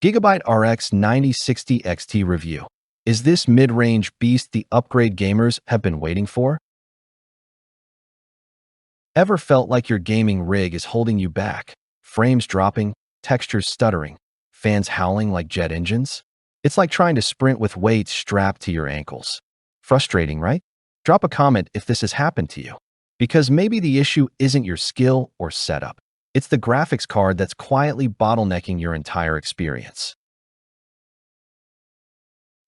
Gigabyte RX 9060 XT review. Is this mid-range beast the upgrade gamers have been waiting for? Ever felt like your gaming rig is holding you back? Frames dropping, textures stuttering, fans howling like jet engines? It's like trying to sprint with weights strapped to your ankles. Frustrating, right? Drop a comment if this has happened to you. Because maybe the issue isn't your skill or setup. It's the graphics card that's quietly bottlenecking your entire experience.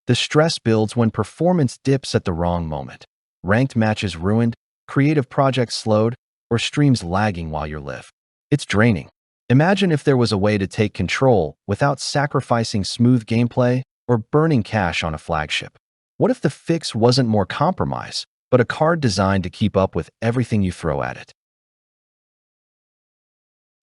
The stress builds when performance dips at the wrong moment. Ranked matches ruined, creative projects slowed, or streams lagging while you live. It's draining. Imagine if there was a way to take control without sacrificing smooth gameplay or burning cash on a flagship. What if the fix wasn't more compromise, but a card designed to keep up with everything you throw at it?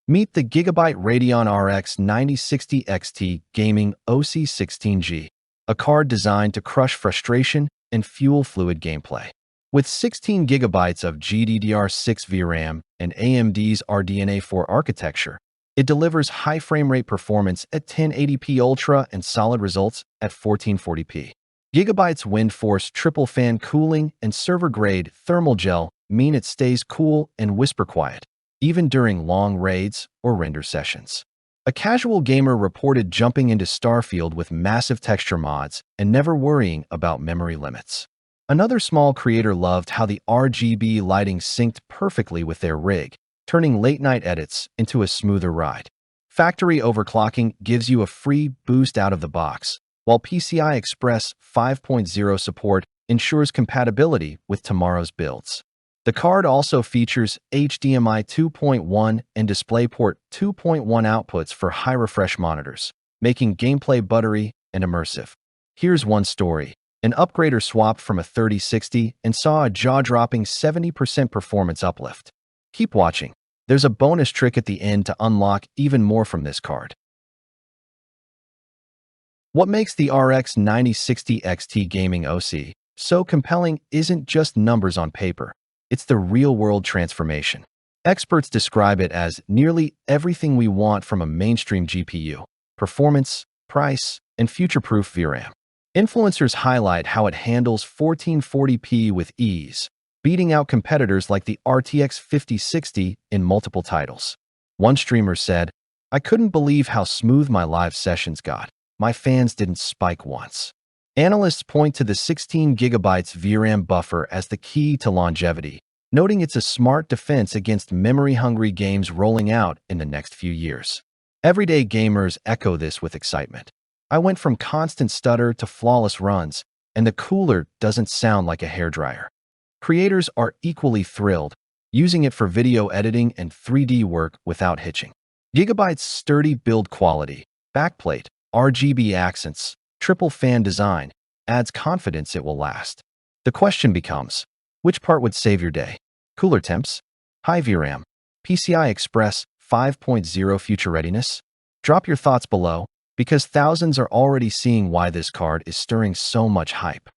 Meet the Gigabyte Radeon RX 9060 XT Gaming OC16G, a card designed to crush frustration and fuel fluid gameplay. With 16 gigabytes of GDDR6 VRAM and AMD's RDNA 4 architecture, it delivers high frame rate performance at 1080p Ultra and solid results at 1440p. Gigabyte's WINDFORCE triple fan cooling and server-grade thermal gel mean it stays cool and whisper quiet, even during long raids or render sessions. A casual gamer reported jumping into Starfield with massive texture mods and never worrying about memory limits. Another small creator loved how the RGB lighting synced perfectly with their rig, turning late-night edits into a smoother ride. Factory overclocking gives you a free boost out of the box, while PCI Express 5.0 support ensures compatibility with tomorrow's builds. The card also features HDMI 2.1 and DisplayPort 2.1 outputs for high refresh monitors, making gameplay buttery and immersive. Here's one story. An upgrader swapped from a 3060 and saw a jaw-dropping 70% performance uplift. Keep watching. There's a bonus trick at the end to unlock even more from this card. What makes the RX 9060 XT Gaming OC so compelling isn't just numbers on paper. It's the real-world transformation. Experts describe it as nearly everything we want from a mainstream GPU: performance, price, and future-proof VRAM. Influencers highlight how it handles 1440p with ease, beating out competitors like the RTX 5060 in multiple titles. One streamer said, "I couldn't believe how smooth my live sessions got. My fans didn't spike once." Analysts point to the 16 gigabytes VRAM buffer as the key to longevity, noting it's a smart defense against memory-hungry games rolling out in the next few years. Everyday gamers echo this with excitement. "I went from constant stutter to flawless runs, and the cooler doesn't sound like a hairdryer." Creators are equally thrilled, using it for video editing and 3D work without hitching. Gigabyte's sturdy build quality, backplate, RGB accents, triple fan design adds confidence it will last. The question becomes, which part would save your day? Cooler temps? High VRAM? PCI Express 5.0 future readiness? Drop your thoughts below, because thousands are already seeing why this card is stirring so much hype.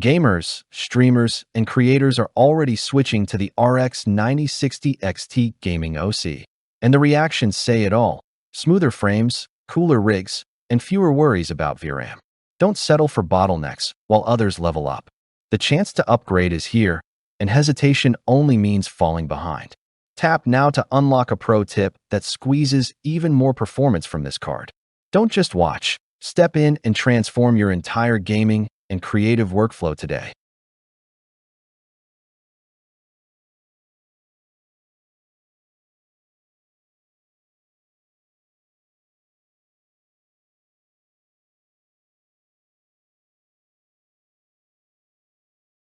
Gamers, streamers, and creators are already switching to the RX 9060 XT Gaming OC. And the reactions say it all: smoother frames, cooler rigs, and fewer worries about VRAM. Don't settle for bottlenecks while others level up. The chance to upgrade is here, and hesitation only means falling behind. Tap now to unlock a pro tip that squeezes even more performance from this card. Don't just watch. Step in and transform your entire gaming and creative workflow today.